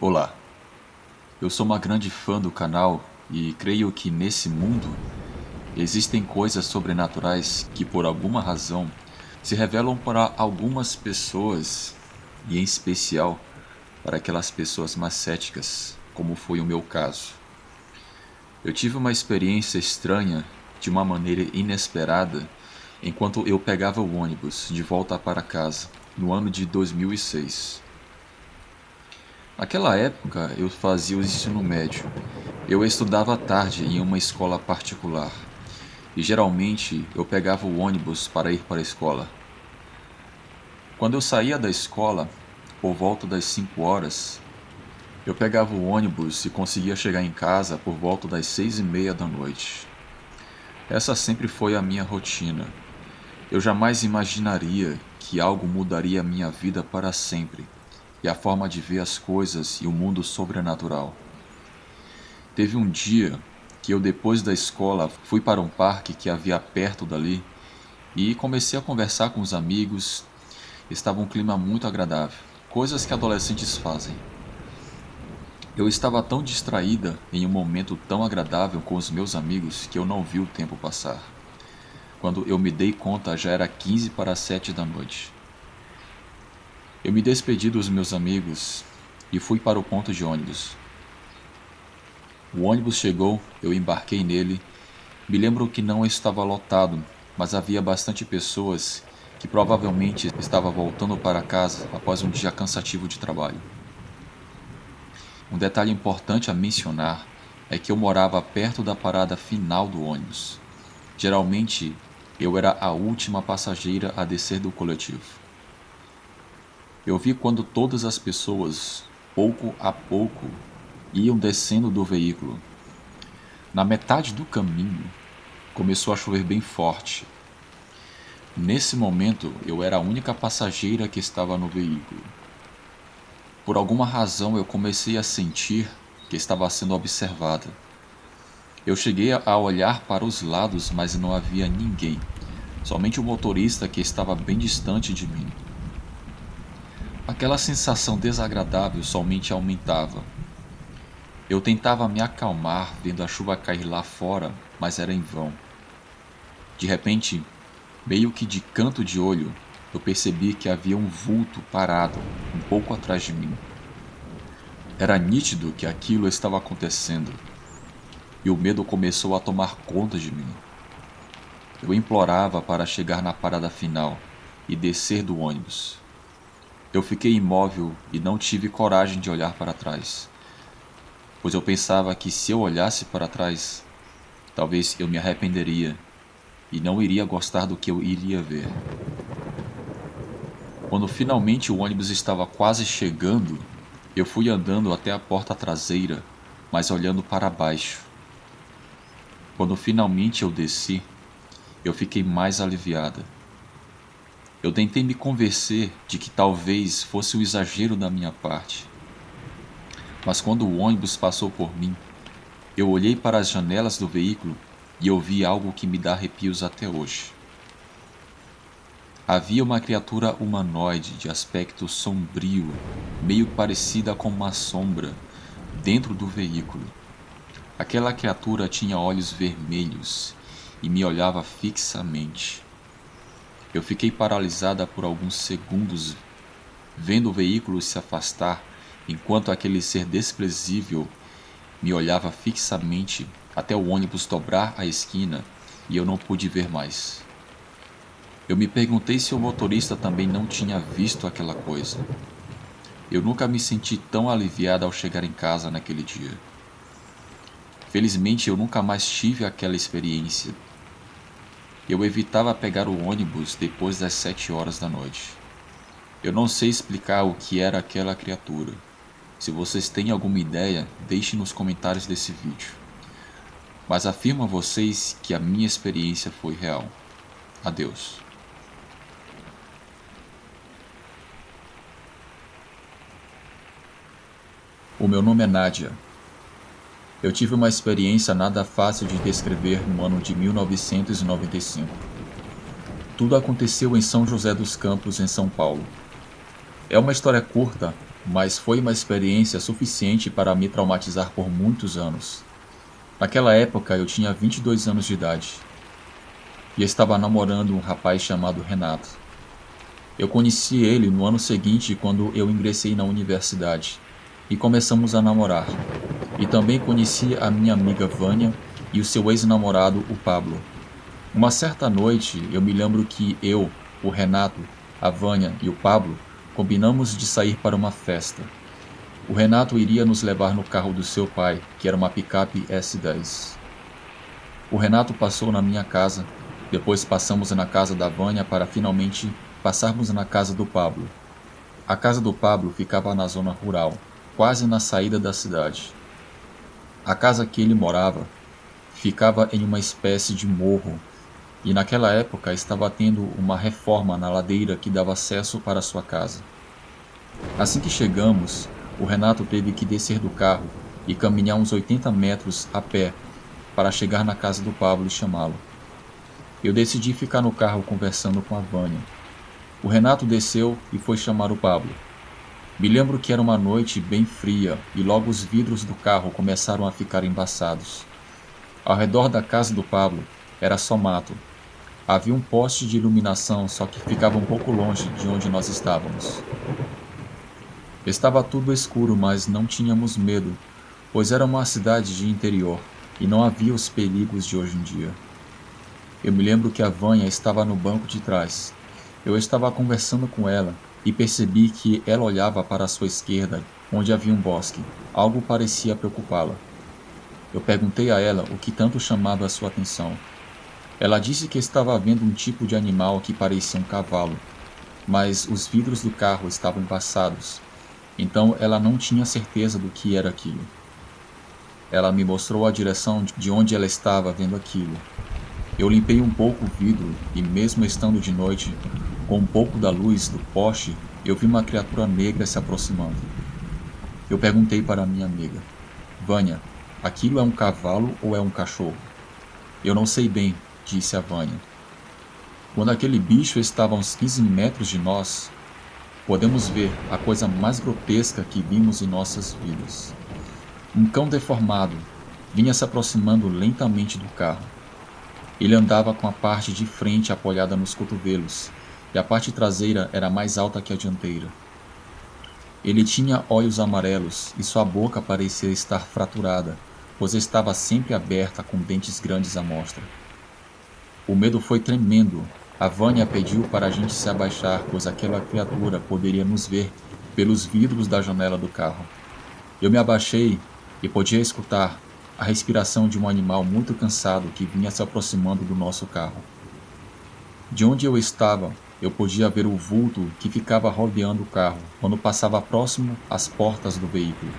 Olá, eu sou uma grande fã do canal e creio que nesse mundo existem coisas sobrenaturais que por alguma razão se revelam para algumas pessoas e em especial para aquelas pessoas mais céticas, como foi o meu caso. Eu tive uma experiência estranha de uma maneira inesperada enquanto eu pegava o ônibus de volta para casa no ano de 2006. Naquela época, eu fazia o ensino médio. Eu estudava à tarde em uma escola particular e geralmente eu pegava o ônibus para ir para a escola. Quando eu saía da escola, por volta das 5 horas, eu pegava o ônibus e conseguia chegar em casa por volta das 6:30 da noite. Essa sempre foi a minha rotina. Eu jamais imaginaria que algo mudaria a minha vida para sempre e a forma de ver as coisas e o mundo sobrenatural. Teve um dia que eu, depois da escola, fui para um parque que havia perto dali e comecei a conversar com os amigos. Estava um clima muito agradável, coisas que adolescentes fazem. Eu estava tão distraída em um momento tão agradável com os meus amigos que eu não vi o tempo passar. Quando eu me dei conta, já era 15 para 7 da noite. Eu me despedi dos meus amigos e fui para o ponto de ônibus. O ônibus chegou, eu embarquei nele. Me lembro que não estava lotado, mas havia bastante pessoas que provavelmente estavam voltando para casa após um dia cansativo de trabalho. Um detalhe importante a mencionar é que eu morava perto da parada final do ônibus. Geralmente, eu era a última passageira a descer do coletivo. Eu vi quando todas as pessoas, pouco a pouco, iam descendo do veículo. Na metade do caminho, começou a chover bem forte. Nesse momento, eu era a única passageira que estava no veículo. Por alguma razão, eu comecei a sentir que estava sendo observada. Eu cheguei a olhar para os lados, mas não havia ninguém. Somente o motorista que estava bem distante de mim. Aquela sensação desagradável somente aumentava. Eu tentava me acalmar vendo a chuva cair lá fora, mas era em vão. De repente, meio que de canto de olho, eu percebi que havia um vulto parado um pouco atrás de mim. Era nítido que aquilo estava acontecendo, e o medo começou a tomar conta de mim. Eu implorava para chegar na parada final e descer do ônibus. Eu fiquei imóvel e não tive coragem de olhar para trás, pois eu pensava que se eu olhasse para trás, talvez eu me arrependeria e não iria gostar do que eu iria ver. Quando finalmente o ônibus estava quase chegando, eu fui andando até a porta traseira, mas olhando para baixo. Quando finalmente eu desci, eu fiquei mais aliviada. Eu tentei me convencer de que talvez fosse um exagero da minha parte. Mas quando o ônibus passou por mim, eu olhei para as janelas do veículo e eu vi algo que me dá arrepios até hoje. Havia uma criatura humanoide de aspecto sombrio, meio parecida com uma sombra, dentro do veículo. Aquela criatura tinha olhos vermelhos e me olhava fixamente. Eu fiquei paralisada por alguns segundos, vendo o veículo se afastar, enquanto aquele ser desprezível me olhava fixamente até o ônibus dobrar a esquina e eu não pude ver mais. Eu me perguntei se o motorista também não tinha visto aquela coisa. Eu nunca me senti tão aliviada ao chegar em casa naquele dia. Felizmente eu nunca mais tive aquela experiência. Eu evitava pegar o ônibus depois das 7 horas da noite. Eu não sei explicar o que era aquela criatura. Se vocês têm alguma ideia, deixem nos comentários desse vídeo. Mas afirmo a vocês que a minha experiência foi real. Adeus. O meu nome é Nádia. Eu tive uma experiência nada fácil de descrever no ano de 1995. Tudo aconteceu em São José dos Campos, em São Paulo. É uma história curta, mas foi uma experiência suficiente para me traumatizar por muitos anos. Naquela época eu tinha 22 anos de idade e estava namorando um rapaz chamado Renato. Eu conheci ele no ano seguinte quando eu ingressei na universidade e começamos a namorar. E também conheci a minha amiga Vânia e o seu ex-namorado, o Pablo. Uma certa noite, eu me lembro que eu, o Renato, a Vânia e o Pablo combinamos de sair para uma festa. O Renato iria nos levar no carro do seu pai, que era uma picape S10. O Renato passou na minha casa, depois passamos na casa da Vânia para finalmente passarmos na casa do Pablo. A casa do Pablo ficava na zona rural, quase na saída da cidade. A casa que ele morava ficava em uma espécie de morro, e naquela época estava tendo uma reforma na ladeira que dava acesso para sua casa. Assim que chegamos, o Renato teve que descer do carro e caminhar uns 80 metros a pé para chegar na casa do Pablo e chamá-lo. Eu decidi ficar no carro conversando com a Vânia. O Renato desceu e foi chamar o Pablo. Me lembro que era uma noite bem fria e logo os vidros do carro começaram a ficar embaçados. Ao redor da casa do Pablo era só mato. Havia um poste de iluminação, só que ficava um pouco longe de onde nós estávamos. Estava tudo escuro, mas não tínhamos medo, pois era uma cidade de interior e não havia os perigos de hoje em dia. Eu me lembro que a Vânia estava no banco de trás. Eu estava conversando com ela e percebi que ela olhava para a sua esquerda, onde havia um bosque. Algo parecia preocupá-la. Eu perguntei a ela o que tanto chamava a sua atenção. Ela disse que estava vendo um tipo de animal que parecia um cavalo, mas os vidros do carro estavam embaçados, então ela não tinha certeza do que era aquilo. Ela me mostrou a direção de onde ela estava vendo aquilo. Eu limpei um pouco o vidro e, mesmo estando de noite, com um pouco da luz do poste, eu vi uma criatura negra se aproximando. Eu perguntei para minha amiga: Vânia, aquilo é um cavalo ou é um cachorro? Eu não sei bem, disse a Vânia. Quando aquele bicho estava a uns 15 metros de nós, podemos ver a coisa mais grotesca que vimos em nossas vidas. Um cão deformado vinha se aproximando lentamente do carro. Ele andava com a parte de frente apoiada nos cotovelos, e a parte traseira era mais alta que a dianteira. Ele tinha olhos amarelos e sua boca parecia estar fraturada, pois estava sempre aberta com dentes grandes à mostra. O medo foi tremendo. A Vânia pediu para a gente se abaixar, pois aquela criatura poderia nos ver pelos vidros da janela do carro. Eu me abaixei e podia escutar a respiração de um animal muito cansado que vinha se aproximando do nosso carro. De onde eu estava, eu podia ver o vulto que ficava rodeando o carro quando passava próximo às portas do veículo.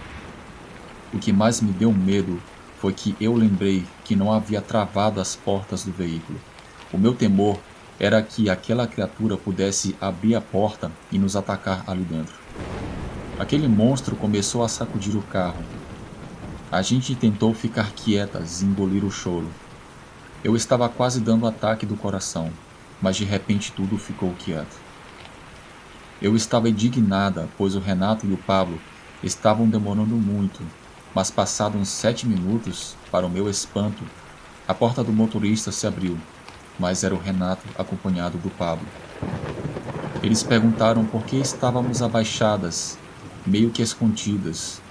O que mais me deu medo foi que eu lembrei que não havia travado as portas do veículo. O meu temor era que aquela criatura pudesse abrir a porta e nos atacar ali dentro. Aquele monstro começou a sacudir o carro. A gente tentou ficar quietas e engolir o choro. Eu estava quase dando ataque do coração, mas de repente tudo ficou quieto. Eu estava indignada, pois o Renato e o Pablo estavam demorando muito, mas passados uns 7 minutos, para o meu espanto, a porta do motorista se abriu, mas era o Renato acompanhado do Pablo. Eles perguntaram por que estávamos abaixadas, meio que escondidas.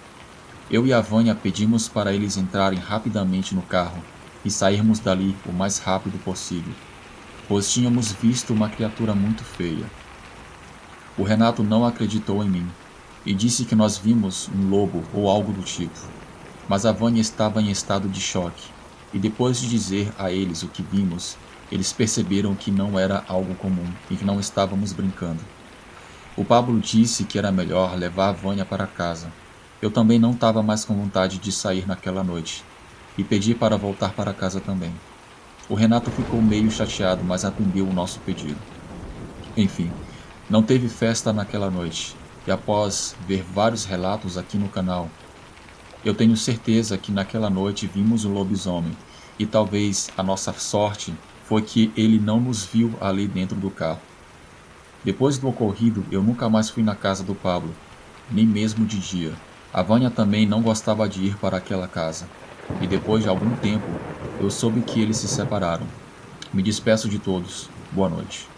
Eu e a Vânia pedimos para eles entrarem rapidamente no carro e sairmos dali o mais rápido possível, pois tínhamos visto uma criatura muito feia. O Renato não acreditou em mim e disse que nós vimos um lobo ou algo do tipo, mas a Vânia estava em estado de choque, e depois de dizer a eles o que vimos, eles perceberam que não era algo comum e que não estávamos brincando. O Pablo disse que era melhor levar a Vânia para casa. Eu também não estava mais com vontade de sair naquela noite, e pedi para voltar para casa também. O Renato ficou meio chateado, mas atendeu o nosso pedido. Enfim, não teve festa naquela noite, e após ver vários relatos aqui no canal, eu tenho certeza que naquela noite vimos o lobisomem, e talvez a nossa sorte foi que ele não nos viu ali dentro do carro. Depois do ocorrido, eu nunca mais fui na casa do Pablo, nem mesmo de dia. A Vânia também não gostava de ir para aquela casa. E depois de algum tempo, eu soube que eles se separaram. Me despeço de todos. Boa noite.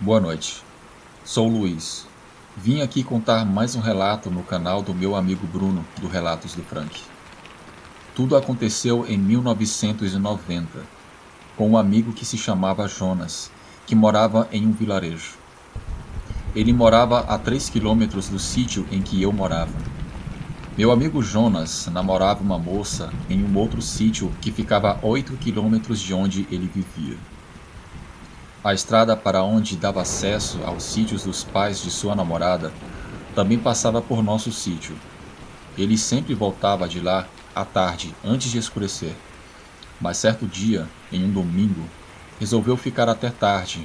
Boa noite. Sou o Luiz. Vim aqui contar mais um relato no canal do meu amigo Bruno, do Relatos do Frank. Tudo aconteceu em 1990, com um amigo que se chamava Jonas, que morava em um vilarejo. Ele morava a 3 quilômetros do sítio em que eu morava. Meu amigo Jonas namorava uma moça em um outro sítio que ficava a 8 quilômetros de onde ele vivia. A estrada para onde dava acesso aos sítios dos pais de sua namorada também passava por nosso sítio. Ele sempre voltava de lá à tarde, antes de escurecer. Mas certo dia, em um domingo, resolveu ficar até tarde,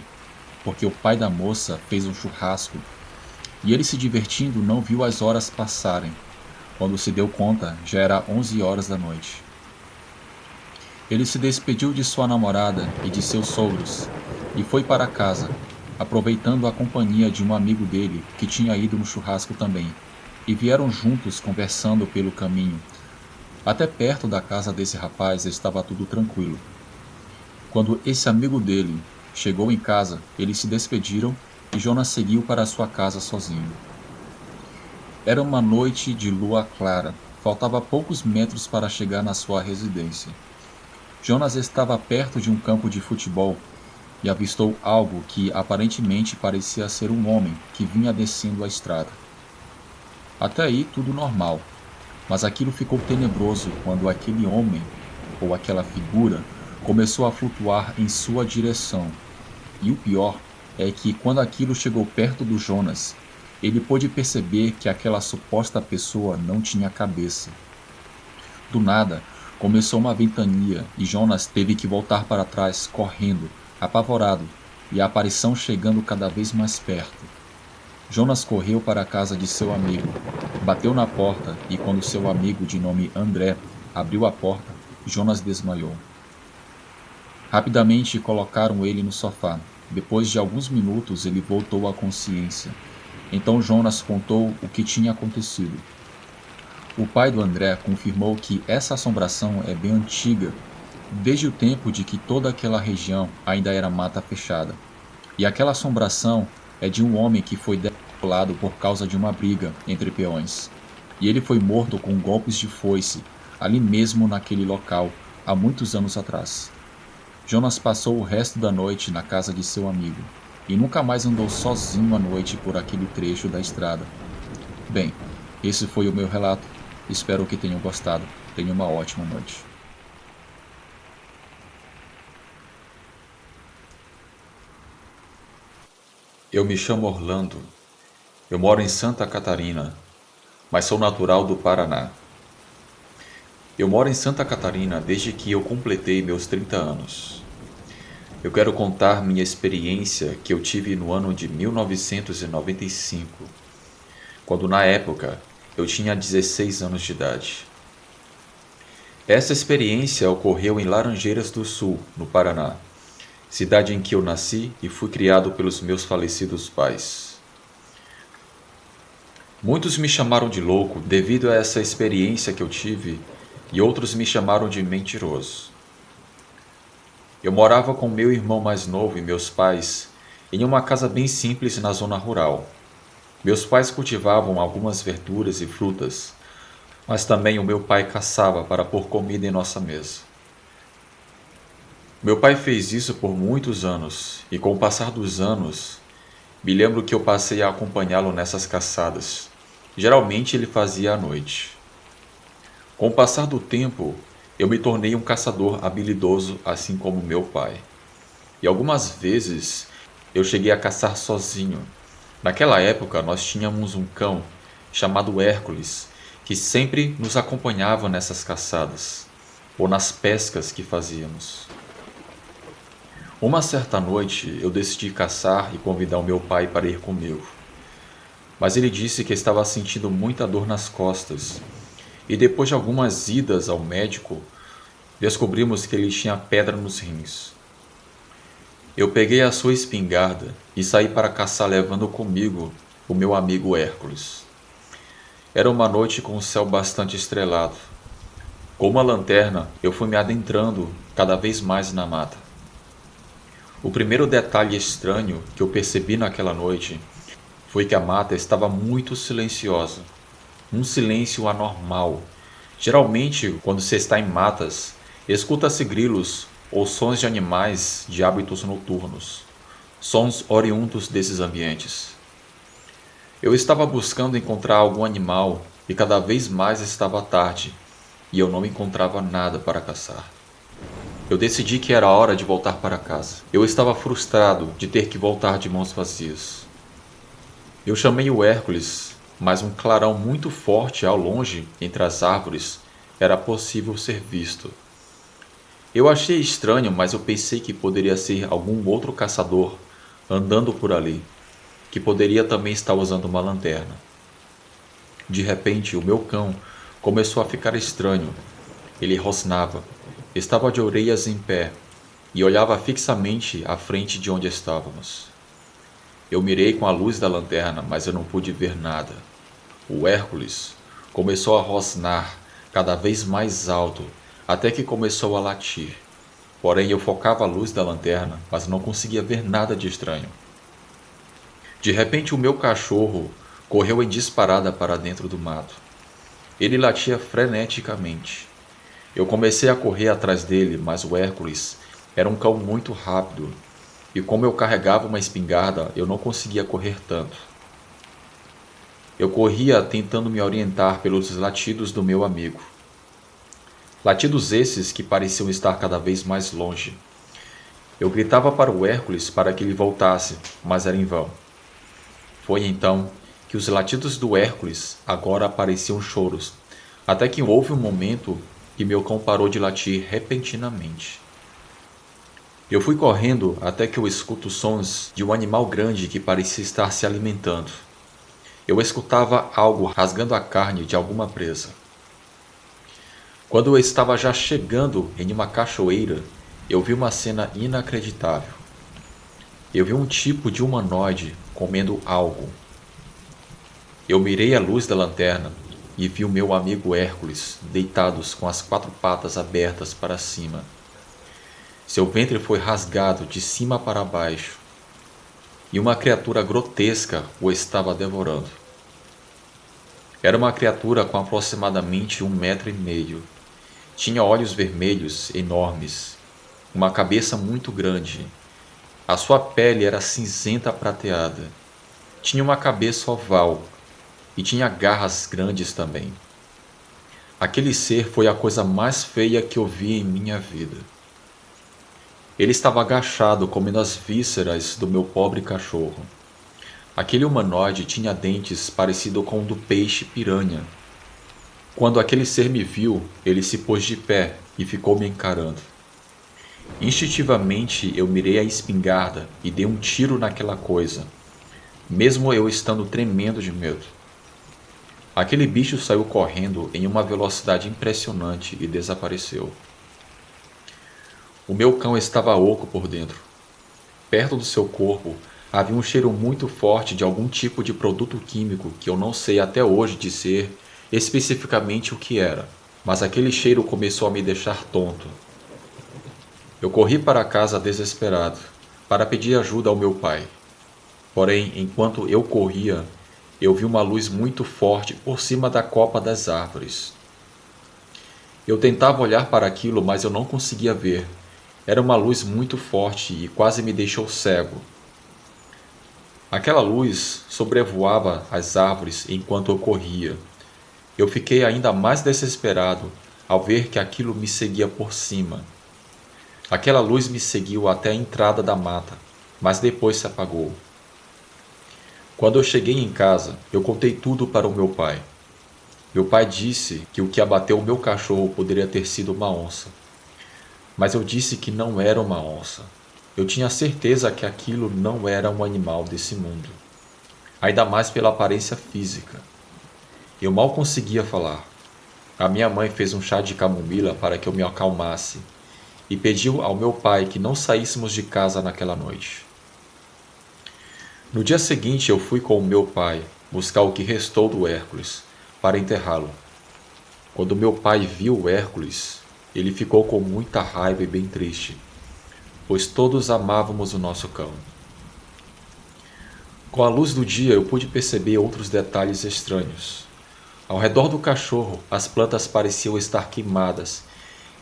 porque o pai da moça fez um churrasco e ele, se divertindo, não viu as horas passarem. Quando se deu conta, já era 11 horas da noite. Ele se despediu de sua namorada e de seus sogros e foi para casa, aproveitando a companhia de um amigo dele que tinha ido no churrasco também, e vieram juntos conversando pelo caminho. Até perto da casa desse rapaz estava tudo tranquilo. Quando esse amigo dele chegou em casa, eles se despediram e Jonas seguiu para sua casa sozinho. Era uma noite de lua clara, faltava poucos metros para chegar na sua residência. Jonas estava perto de um campo de futebol e avistou algo que aparentemente parecia ser um homem que vinha descendo a estrada. Até aí tudo normal, mas aquilo ficou tenebroso quando aquele homem, ou aquela figura, começou a flutuar em sua direção. E o pior é que quando aquilo chegou perto do Jonas, ele pôde perceber que aquela suposta pessoa não tinha cabeça. Do nada, começou uma ventania e Jonas teve que voltar para trás, correndo, apavorado, e a aparição chegando cada vez mais perto. Jonas correu para a casa de seu amigo, bateu na porta e quando seu amigo, de nome André, abriu a porta, Jonas desmaiou. Rapidamente colocaram ele no sofá. Depois de alguns minutos ele voltou à consciência. Então Jonas contou o que tinha acontecido. O pai do André confirmou que essa assombração é bem antiga, desde o tempo de que toda aquela região ainda era mata fechada. E aquela assombração é de um homem que foi degolado por causa de uma briga entre peões. E ele foi morto com golpes de foice, ali mesmo naquele local, há muitos anos atrás. Jonas passou o resto da noite na casa de seu amigo, e nunca mais andou sozinho à noite por aquele trecho da estrada. Bem, esse foi o meu relato. Espero que tenham gostado. Tenham uma ótima noite. Eu me chamo Orlando. Eu moro em Santa Catarina, mas sou natural do Paraná. Eu moro em Santa Catarina desde que eu completei meus 30 anos. Eu quero contar minha experiência que eu tive no ano de 1995, quando na época eu tinha 16 anos de idade. Essa experiência ocorreu em Laranjeiras do Sul, no Paraná, cidade em que eu nasci e fui criado pelos meus falecidos pais. Muitos me chamaram de louco devido a essa experiência que eu tive e outros me chamaram de mentiroso. Eu morava com meu irmão mais novo e meus pais em uma casa bem simples na zona rural. Meus pais cultivavam algumas verduras e frutas, mas também o meu pai caçava para pôr comida em nossa mesa. Meu pai fez isso por muitos anos, e com o passar dos anos, me lembro que eu passei a acompanhá-lo nessas caçadas. Geralmente ele fazia à noite. Com o passar do tempo, eu me tornei um caçador habilidoso, assim como meu pai. E algumas vezes eu cheguei a caçar sozinho. Naquela época nós tínhamos um cão chamado Hércules, que sempre nos acompanhava nessas caçadas, ou nas pescas que fazíamos. Uma certa noite, eu decidi caçar e convidar o meu pai para ir comigo. Mas ele disse que estava sentindo muita dor nas costas. E depois de algumas idas ao médico, descobrimos que ele tinha pedra nos rins. Eu peguei a sua espingarda e saí para caçar levando comigo o meu amigo Hércules. Era uma noite com o céu bastante estrelado. Com uma lanterna, eu fui me adentrando cada vez mais na mata. O primeiro detalhe estranho que eu percebi naquela noite foi que a mata estava muito silenciosa. Um silêncio anormal. Geralmente, quando se está em matas, escuta-se grilos ou sons de animais de hábitos noturnos, sons oriundos desses ambientes. Eu estava buscando encontrar algum animal e cada vez mais estava tarde, e eu não encontrava nada para caçar. Eu decidi que era hora de voltar para casa. Eu estava frustrado de ter que voltar de mãos vazias. Eu chamei o Hércules, mas um clarão muito forte ao longe, entre as árvores, era possível ser visto. Eu achei estranho, mas eu pensei que poderia ser algum outro caçador andando por ali, que poderia também estar usando uma lanterna. De repente, o meu cão começou a ficar estranho. Ele rosnava, estava de orelhas em pé e olhava fixamente à frente de onde estávamos. Eu mirei com a luz da lanterna, mas eu não pude ver nada. O Hércules começou a rosnar cada vez mais alto, até que começou a latir. Porém, eu focava a luz da lanterna, mas não conseguia ver nada de estranho. De repente, o meu cachorro correu em disparada para dentro do mato. Ele latia freneticamente. Eu comecei a correr atrás dele, mas o Hércules era um cão muito rápido, e como eu carregava uma espingarda, eu não conseguia correr tanto. Eu corria tentando me orientar pelos latidos do meu amigo. Latidos esses que pareciam estar cada vez mais longe. Eu gritava para o Hércules para que ele voltasse, mas era em vão. Foi então que os latidos do Hércules agora pareciam choros, até que houve um momento que meu cão parou de latir repentinamente. Eu fui correndo até que eu escuto sons de um animal grande que parecia estar se alimentando. Eu escutava algo rasgando a carne de alguma presa. Quando eu estava já chegando em uma cachoeira, eu vi uma cena inacreditável. Eu vi um tipo de humanoide comendo algo. Eu mirei a luz da lanterna e vi o meu amigo Hércules deitados com as 4 patas abertas para cima. Seu ventre foi rasgado de cima para baixo, e uma criatura grotesca o estava devorando. Era uma criatura com aproximadamente 1,5 m. Tinha olhos vermelhos enormes, uma cabeça muito grande. A sua pele era cinzenta prateada. Tinha uma cabeça oval e tinha garras grandes também. Aquele ser foi a coisa mais feia que eu vi em minha vida. Ele estava agachado comendo as vísceras do meu pobre cachorro. Aquele humanoide tinha dentes parecidos com o do peixe piranha. Quando aquele ser me viu, ele se pôs de pé e ficou me encarando. Instintivamente eu mirei a espingarda e dei um tiro naquela coisa, mesmo eu estando tremendo de medo. Aquele bicho saiu correndo em uma velocidade impressionante e desapareceu. O meu cão estava oco por dentro. Perto do seu corpo havia um cheiro muito forte de algum tipo de produto químico que eu não sei até hoje dizer especificamente o que era, mas aquele cheiro começou a me deixar tonto. Eu corri para casa desesperado, para pedir ajuda ao meu pai. Porém, enquanto eu corria, eu vi uma luz muito forte por cima da copa das árvores. Eu tentava olhar para aquilo, mas eu não conseguia ver. Era uma luz muito forte e quase me deixou cego. Aquela luz sobrevoava as árvores enquanto eu corria. Eu fiquei ainda mais desesperado ao ver que aquilo me seguia por cima. Aquela luz me seguiu até a entrada da mata, mas depois se apagou. Quando eu cheguei em casa, eu contei tudo para o meu pai. Meu pai disse que o que abateu o meu cachorro poderia ter sido uma onça. Mas eu disse que não era uma onça. Eu tinha certeza que aquilo não era um animal desse mundo, ainda mais pela aparência física. Eu mal conseguia falar. A minha mãe fez um chá de camomila para que eu me acalmasse e pediu ao meu pai que não saíssemos de casa naquela noite. No dia seguinte, eu fui com o meu pai buscar o que restou do Hércules para enterrá-lo. Quando meu pai viu o Hércules, ele ficou com muita raiva e bem triste, pois todos amávamos o nosso cão. Com a luz do dia, eu pude perceber outros detalhes estranhos. Ao redor do cachorro, as plantas pareciam estar queimadas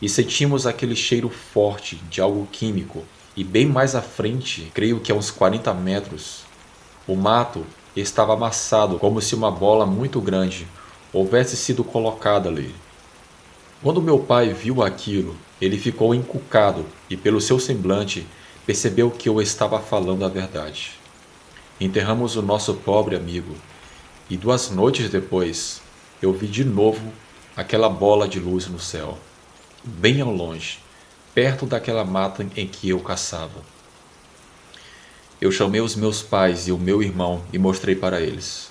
e sentimos aquele cheiro forte de algo químico. E bem mais à frente, creio que a uns 40 metros, o mato estava amassado como se uma bola muito grande houvesse sido colocada ali. Quando meu pai viu aquilo, ele ficou encucado e pelo seu semblante percebeu que eu estava falando a verdade. Enterramos o nosso pobre amigo e 2 noites depois eu vi de novo aquela bola de luz no céu, bem ao longe, perto daquela mata em que eu caçava. Eu chamei os meus pais e o meu irmão e mostrei para eles.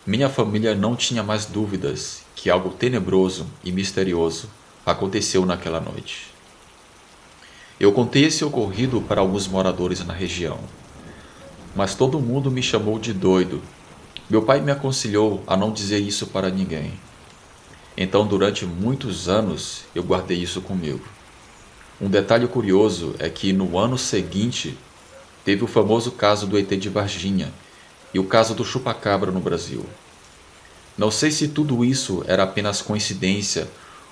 Minha família não tinha mais dúvidas que algo tenebroso e misterioso aconteceu naquela noite. Eu contei esse ocorrido para alguns moradores na região, mas todo mundo me chamou de doido. Meu pai me aconselhou a não dizer isso para ninguém. Então, durante muitos anos, eu guardei isso comigo. Um detalhe curioso é que no ano seguinte, teve o famoso caso do ET de Varginha e o caso do chupacabra no Brasil. Não sei se tudo isso era apenas coincidência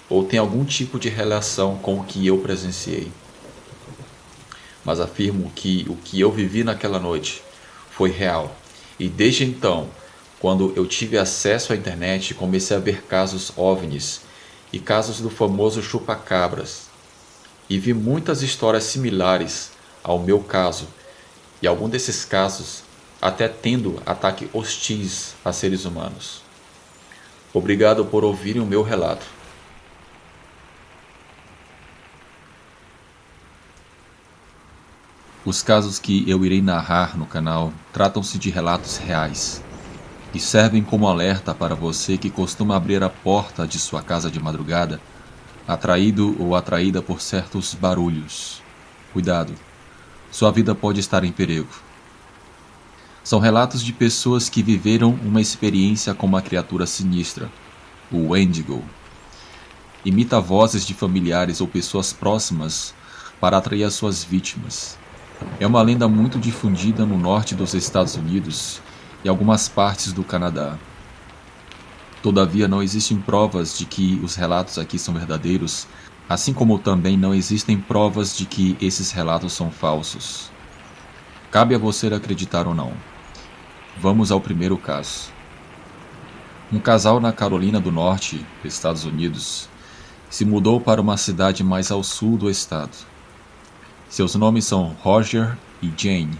ou tem algum tipo de relação com o que eu presenciei. Mas afirmo que o que eu vivi naquela noite foi real. E desde então, quando eu tive acesso à internet, comecei a ver casos OVNIs e casos do famoso chupacabras. E vi muitas histórias similares ao meu caso, e algum desses casos até tendo ataques hostis a seres humanos. Obrigado por ouvirem o meu relato. Os casos que eu irei narrar no canal tratam-se de relatos reais e servem como alerta para você que costuma abrir a porta de sua casa de madrugada, atraído ou atraída por certos barulhos. Cuidado, sua vida pode estar em perigo. São relatos de pessoas que viveram uma experiência com uma criatura sinistra, o Wendigo. Imita vozes de familiares ou pessoas próximas para atrair suas vítimas. É uma lenda muito difundida no norte dos Estados Unidos e algumas partes do Canadá. Todavia, não existem provas de que os relatos aqui são verdadeiros, assim como também não existem provas de que esses relatos são falsos. Cabe a você acreditar ou não. Vamos ao primeiro caso. Um casal na Carolina do Norte, Estados Unidos, se mudou para uma cidade mais ao sul do estado. Seus nomes são Roger e Jane.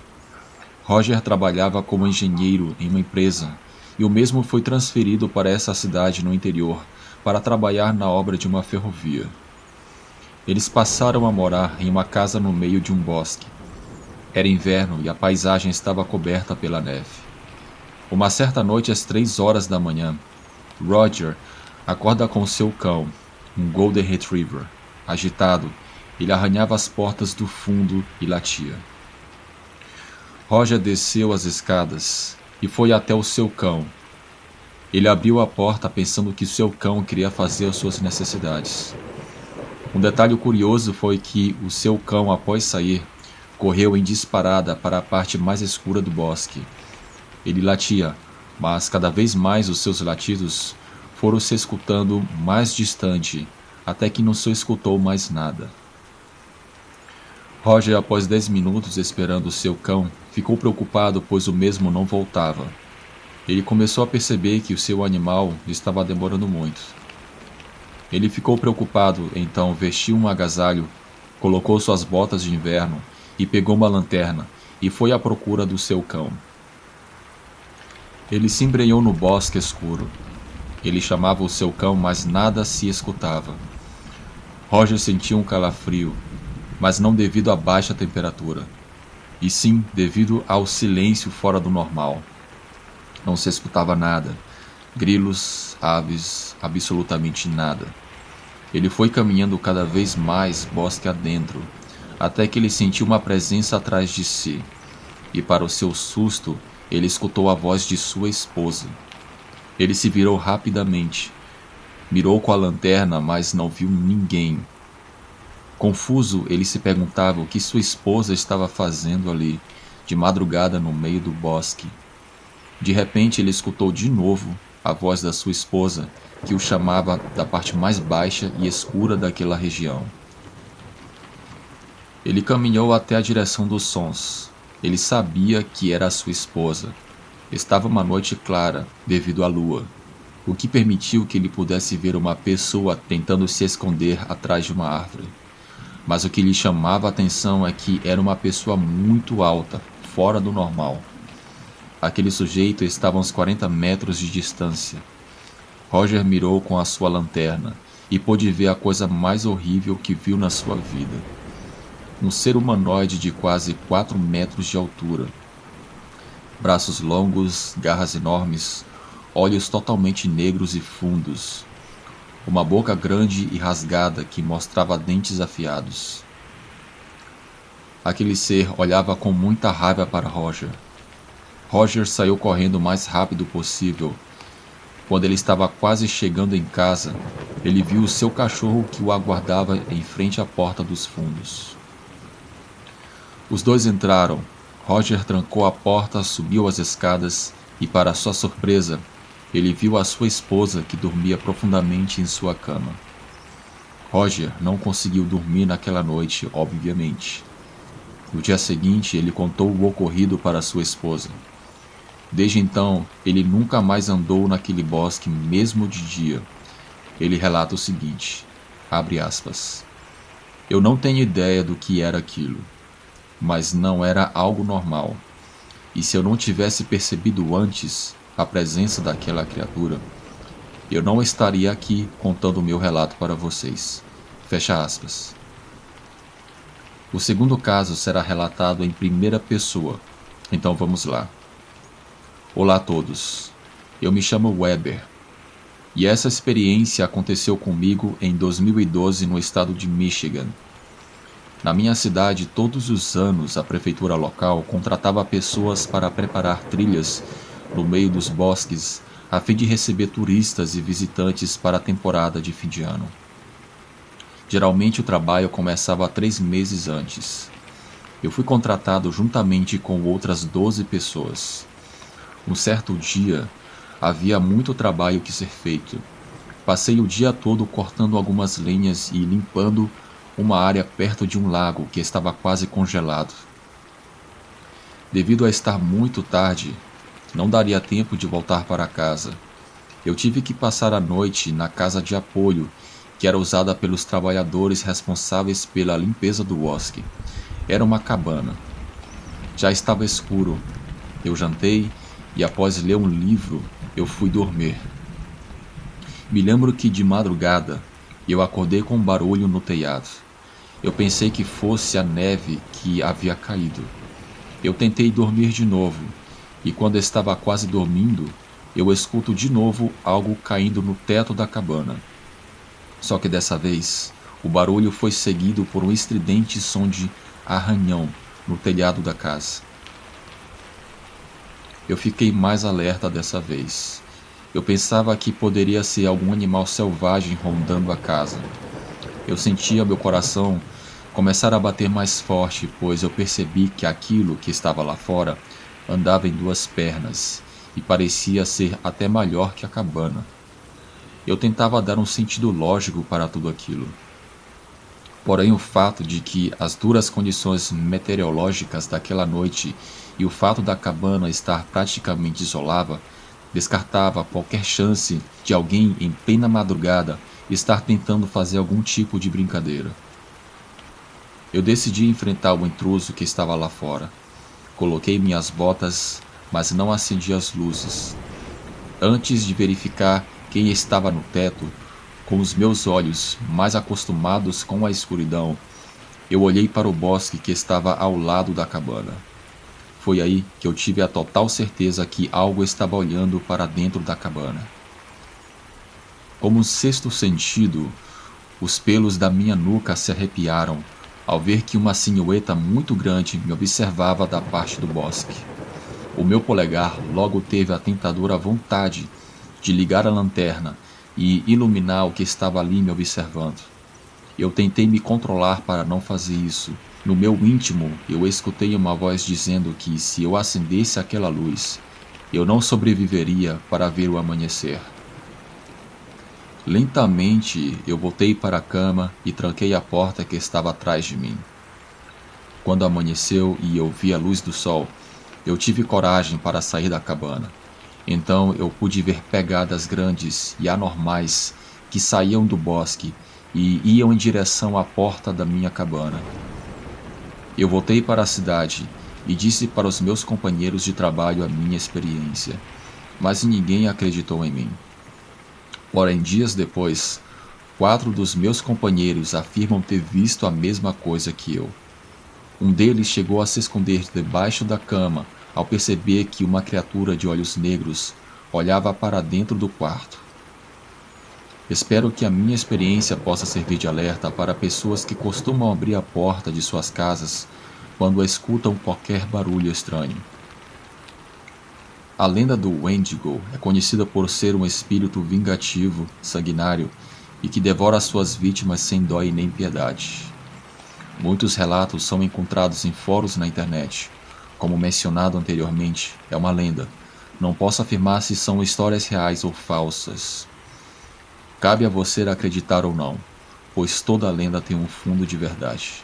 Roger trabalhava como engenheiro em uma empresa e o mesmo foi transferido para essa cidade no interior para trabalhar na obra de uma ferrovia. Eles passaram a morar em uma casa no meio de um bosque. Era inverno e a paisagem estava coberta pela neve. Uma certa noite, às 3 horas da manhã, Roger acorda com seu cão, um Golden Retriever. Agitado, ele arranhava as portas do fundo e latia. Roger desceu as escadas e foi até o seu cão. Ele abriu a porta pensando que seu cão queria fazer as suas necessidades. Um detalhe curioso foi que o seu cão, após sair, correu em disparada para a parte mais escura do bosque. Ele latia, mas cada vez mais os seus latidos foram se escutando mais distante, até que não se escutou mais nada. Roger, após 10 minutos esperando o seu cão, ficou preocupado pois o mesmo não voltava. Ele começou a perceber que o seu animal estava demorando muito. Ele ficou preocupado, então vestiu um agasalho, colocou suas botas de inverno e pegou uma lanterna e foi à procura do seu cão. Ele se embrenhou no bosque escuro. Ele chamava o seu cão, mas nada se escutava. Roger sentiu um calafrio. mas não devido à baixa temperatura, e sim devido ao silêncio fora do normal. Não se escutava nada, grilos, aves, absolutamente nada. Ele foi caminhando cada vez mais bosque adentro, até que ele sentiu uma presença atrás de si, e para o seu susto, ele escutou a voz de sua esposa. Ele se virou rapidamente, mirou com a lanterna, mas não viu ninguém. Confuso, ele se perguntava o que sua esposa estava fazendo ali, de madrugada no meio do bosque. De repente, ele escutou de novo a voz da sua esposa, que o chamava da parte mais baixa e escura daquela região. Ele caminhou até a direção dos sons. Ele sabia que era a sua esposa. Estava uma noite clara, devido à lua, o que permitiu que ele pudesse ver uma pessoa tentando se esconder atrás de uma árvore. Mas o que lhe chamava a atenção é que era uma pessoa muito alta, fora do normal. Aquele sujeito estava a uns 40 metros de distância. Roger mirou com a sua lanterna e pôde ver a coisa mais horrível que viu na sua vida. Um ser humanoide de quase 4 metros de altura. Braços longos, garras enormes, olhos totalmente negros e fundos. Uma boca grande e rasgada que mostrava dentes afiados. Aquele ser olhava com muita raiva para Roger. Roger saiu correndo o mais rápido possível. Quando ele estava quase chegando em casa, ele viu o seu cachorro que o aguardava em frente à porta dos fundos. Os dois entraram. Roger trancou a porta, subiu as escadas e, para sua surpresa, ele viu a sua esposa que dormia profundamente em sua cama. Roger não conseguiu dormir naquela noite, obviamente. No dia seguinte, ele contou o ocorrido para sua esposa. Desde então, ele nunca mais andou naquele bosque, mesmo de dia. Ele relata o seguinte, abre aspas, eu não tenho ideia do que era aquilo, mas não era algo normal. E se eu não tivesse percebido antes a presença daquela criatura, eu não estaria aqui contando o meu relato para vocês. Fecha aspas. O segundo caso será relatado em primeira pessoa, então vamos lá. Olá a todos, eu me chamo Weber, e essa experiência aconteceu comigo em 2012 no estado de Michigan. Na minha cidade, todos os anos a prefeitura local contratava pessoas para preparar trilhas no meio dos bosques a fim de receber turistas e visitantes para a temporada de fim de ano. Geralmente o trabalho começava 3 meses antes. Eu fui contratado juntamente com outras 12 pessoas. Um certo dia, havia muito trabalho que ser feito. Passei o dia todo cortando algumas lenhas e limpando uma área perto de um lago que estava quase congelado. Devido a estar muito tarde, não daria tempo de voltar para casa. Eu tive que passar a noite na casa de apoio, que era usada pelos trabalhadores responsáveis pela limpeza do bosque. Era uma cabana. Já estava escuro. Eu jantei e, após ler um livro, eu fui dormir. Me lembro que, de madrugada, eu acordei com um barulho no telhado. Eu pensei que fosse a neve que havia caído. Eu tentei dormir de novo, e quando estava quase dormindo, eu escuto de novo algo caindo no teto da cabana. Só que dessa vez, o barulho foi seguido por um estridente som de arranhão no telhado da casa. Eu fiquei mais alerta dessa vez. Eu pensava que poderia ser algum animal selvagem rondando a casa. Eu sentia meu coração começar a bater mais forte, pois eu percebi que aquilo que estava lá fora andava em 2 pernas e parecia ser até maior que a cabana. Eu tentava dar um sentido lógico para tudo aquilo. Porém, o fato de que as duras condições meteorológicas daquela noite e o fato da cabana estar praticamente isolada descartava qualquer chance de alguém em plena madrugada estar tentando fazer algum tipo de brincadeira. Eu decidi enfrentar o intruso que estava lá fora. Coloquei minhas botas, mas não acendi as luzes. Antes de verificar quem estava no teto, com os meus olhos mais acostumados com a escuridão, Eu olhei para o bosque que estava ao lado da cabana. Foi aí que eu tive a total certeza que algo estava olhando para dentro da cabana. Como um sexto sentido, os pelos da minha nuca se arrepiaram ao ver que uma silhueta muito grande me observava da parte do bosque. O meu polegar logo teve a tentadora vontade de ligar a lanterna e iluminar o que estava ali me observando. Eu tentei me controlar para não fazer isso. No meu íntimo, eu escutei uma voz dizendo que se eu acendesse aquela luz, eu não sobreviveria para ver o amanhecer. Lentamente, eu voltei para a cama e tranquei a porta que estava atrás de mim. Quando amanheceu e eu vi a luz do sol, eu tive coragem para sair da cabana. Então eu pude ver pegadas grandes e anormais que saíam do bosque e iam em direção à porta da minha cabana. Eu voltei para a cidade e disse para os meus companheiros de trabalho a minha experiência, mas ninguém acreditou em mim. Porém, dias depois, 4 dos meus companheiros afirmam ter visto a mesma coisa que eu. Um deles chegou a se esconder debaixo da cama ao perceber que uma criatura de olhos negros olhava para dentro do quarto. Espero que a minha experiência possa servir de alerta para pessoas que costumam abrir a porta de suas casas quando escutam qualquer barulho estranho. A lenda do Wendigo é conhecida por ser um espírito vingativo, sanguinário e que devora suas vítimas sem dó e nem piedade. Muitos relatos são encontrados em fóruns na internet. Como mencionado anteriormente, é uma lenda. Não posso afirmar se são histórias reais ou falsas. Cabe a você acreditar ou não, pois toda lenda tem um fundo de verdade.